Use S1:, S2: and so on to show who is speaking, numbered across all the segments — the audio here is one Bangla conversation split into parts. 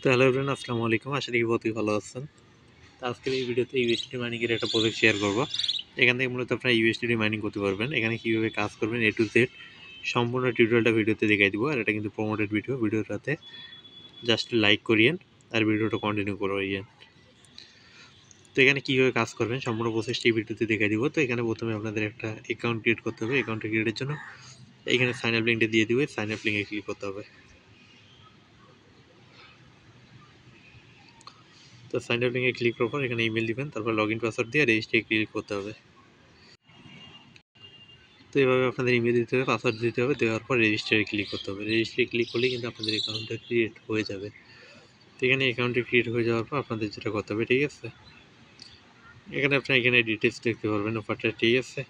S1: তো হ্যালো এভরিওয়ান, আসসালামু আলাইকুম। আশা করি বহুতই ভালো আছেন। তো আজকের এই ভিডিওতে ইউএসডিটি মাইনিংয়ের একটা প্রজেক্ট শেয়ার করব। এখান থেকে মূলত আপনারা ইউএসডিটি মাইনিং করতে পারবেন। এখানে কীভাবে কাজ করবেন A to Z সম্পূর্ণ টিউটোরিয়ালটা ভিডিওতে দেখাই দিব। আর এটা কিন্তু প্রমোটেড ভিডিও। ভিডিওটাতে জাস্ট লাইক করিয়েন আর ভিডিওটা কন্টিনিউ করিয়েন। তো এখানে কীভাবে কাজ করবেন সম্পূর্ণ প্রসেসটি এই ভিডিওতে দেখাই দিব। তো এখানে প্রথমে আপনাদের একটা অ্যাকাউন্ট ক্রিয়েট করতে হবে। অ্যাকাউন্ট ক্রিয়েটের জন্য এখানে সাইন আপ লিঙ্কটা দিয়ে দিবে। সাইন আপ লিঙ্কে ক্লিক করতে হবে। তো সাইন আপ লিঙ্কে ক্লিক করার পর এখানে ইমেল দিবেন, তারপর লগ ইন পাসওয়ার্ড দিয়ে রেজিস্ট্রে ক্লিক করতে হবে। তো এভাবে আপনাদের ইমেল দিতে হবে, পাসওয়ার্ড দিতে হবে, দেওয়ার পর রেজিস্ট্রে ক্লিক করতে হবে। রেজিস্ট্রে ক্লিক করলেই কিন্তু আপনাদের অ্যাকাউন্টটা ক্রিয়েট হয়ে যাবে। তো এখানে অ্যাকাউন্টটা ক্রিয়েট হয়ে যাওয়ার পর আপনাদের যেটা করতে হবে, ঠিক আছে, এখানে আপনারা এখানে ডিটেলস দেখতে পারবেন অফারটা, ঠিক আছে।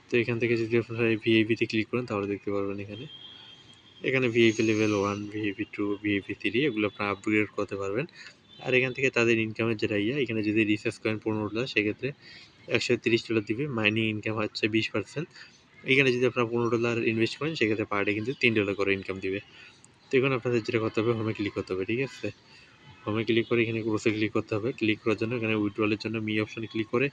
S1: তো এখান থেকে যদি আপনারা ভিআইপিতে ক্লিক করেন তাহলে দেখতে পারবেন এখানে ভিআইপি লেভেল 1, ভিআইপি 2, ভিআইপি 3 এগুলো আপনারা আপগ্রেড করতে পারবেন। আর এখান থেকে তাদের ইনকামের যেটা এখানে যদি রিসার্চ করেন $15, সেক্ষেত্রে $130 দিবে। মাইনিং ইনকাম হচ্ছে 20%। এখানে যদি আপনারা $15 ইনভেস্ট করেন সেক্ষেত্রে পার ডে কিন্তু $3 করে ইনকাম দিবে। তো এখন আপনাদের যেটা করতে হবে, হোমে ক্লিক করতে হবে, ঠিক আছে। হোমে ক্লিক করে এখানে ক্রসে ক্লিক করতে হবে। ক্লিক করার জন্য এখানে উইথড্রলের জন্য মি অপশনে ক্লিক করে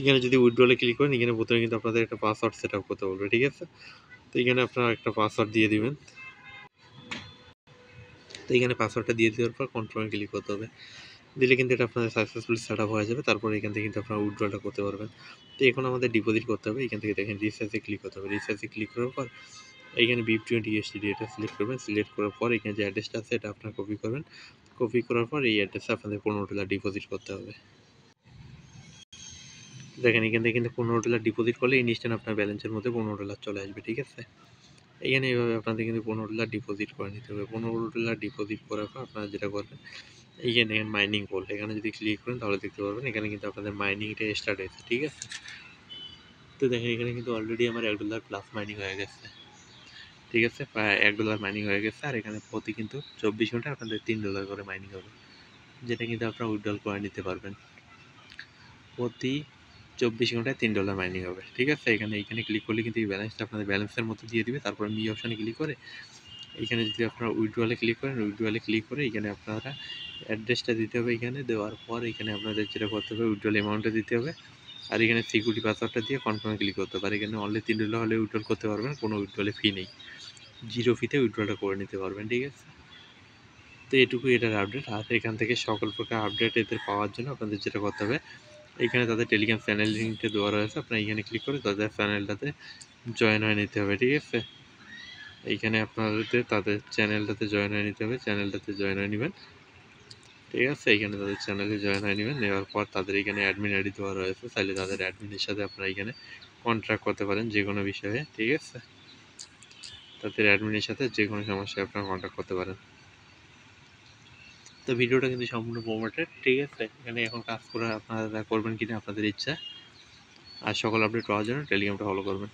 S1: এখানে যদি উইথড্রলে ক্লিক করেন এখানে প্রথমে কিন্তু আপনাদের একটা পাসওয়ার্ড সেট আপ করতে বলবে, ঠিক আছে। তো এখানে আপনারা একটা পাসওয়ার্ড দিয়ে দিবেন। তো এখানে পাসওয়ার্ডটা দিয়ে দেওয়ার পর কনফার্মে ক্লিক করতে হবে। দিলে কিন্তু এটা আপনাদের সাকসেসফুলি সেট আপ হয়ে যাবে। তারপরে এখান থেকে কিন্তু আপনারা উইথড্রলটা করতে পারবেন। তো এখন আমাদের ডিপোজিট করতে হবে। এখান থেকে দেখেন রিসার্চে ক্লিক করতে হবে। রিসার্চে ক্লিক করার পর এইখানে BIP20 USDT এটা সিলেক্ট করবেন। সিলেক্ট করার পর এখানে যে অ্যাড্রেসটা আছে এটা আপনারা কপি করবেন। কপি করার পর এই অ্যাড্রেসে আপনাদের $15 ডিপোজিট করতে হবে। দেখেন এখান থেকে কিন্তু $15 ডিপোজিট করলে ইনস্ট্যান্ট আপনার ব্যালেন্সের মধ্যে $15 চলে আসবে, ঠিক আছে। এখানে এইভাবে আপনাদের কিন্তু $15 ডিপোজিট করে নিতে হবে। $15 ডিপোজিট করার পর আপনারা যেটা করবেন, এইখানে দেখেন মাইনিং পোল, এখানে যদি ক্লিক করেন তাহলে দেখতে পারবেন এখানে কিন্তু আপনাদের মাইনিংটা স্টার্ট হয়েছে, ঠিক আছে। তো দেখেন এখানে কিন্তু অলরেডি আমার $1 প্লাস মাইনিং হয়ে গেছে, ঠিক আছে। প্রায় $1 মাইনিং হয়ে গেছে। আর এখানে প্রতি কিন্তু 24 ঘন্টায় আপনাদের $3 করে মাইনিং হবে, যেটা কিন্তু আপনারা উইথড্রল করে নিতে পারবেন। প্রতি 24 ঘন্টায় $3 মাইনিং হবে, ঠিক আছে। এইখানে ক্লিক করলে কিন্তু এই ব্যালেন্সটা আপনাদের ব্যালেন্সের মতো দিয়ে দিবে। তারপর মি অপশানে ক্লিক করে এখানে যদি আপনারা উইথড্রলে ক্লিক করেন, উইথড্রলে ক্লিক করে এখানে আপনারা অ্যাড্রেসটা দিতে হবে। এখানে দেওয়ার পর এখানে আপনাদের যেটা করতে হবে, উইথড্রল অ্যামাউন্টটা দিতে হবে। আর এখানে সিকিউরিটি পাসওয়ার্ডটা দিয়ে কনফার্মে ক্লিক করতে হবে। আর এখানে অনলি $3 হলে উইথড্রল করতে পারবেন, কোনো উইথড্রলে ফি নেই, 0 ফিতে উইথড্রলটা করে নিতে পারবেন, ঠিক আছে। তো এটুকুই এটার আপডেট। আর এখান থেকে সকল প্রকার আপডেট এদের পাওয়ার জন্য আপনাদের যেটা করতে হবে, এখানে তাদের টেলিগ্রাম চ্যানেল লিঙ্কটা দেওয়া রয়েছে, আপনারা এখানে ক্লিক করে তাদের চ্যানেলটাতে জয়েন হয়ে নিতে হবে, ঠিক আছে। এইখানে আপনাদের তাদের চ্যানেলটাতে জয়েন হয়ে নিতে হবে, চ্যানেলটাতে জয়েন হয়ে নেবেন, ঠিক আছে। এইখানে তাদের চ্যানেলে জয়েন হয়ে নেবেন। নেওয়ার পর তাদের এখানে অ্যাডমিন আইডি দেওয়া রয়েছে, চাইলে তাদের অ্যাডমিনের সাথে আপনারা এখানে কন্ট্যাক্ট করতে পারেন যে কোনো বিষয়ে, ঠিক আছে। তাদের অ্যাডমিনের সাথে যে কোনো সমস্যায় আপনারা কন্ট্যাক্ট করতে পারেন। তো ভিডিওটা কিন্তু সম্পূর্ণ প্রমোটেড, ঠিক আছে। এখানে এখন কাজ করে আপনারা করবেন কিনা আপনাদের ইচ্ছা। আর সকল আপডেট পাওয়ার জন্য টেলিগ্রামটা ফলো করবেন।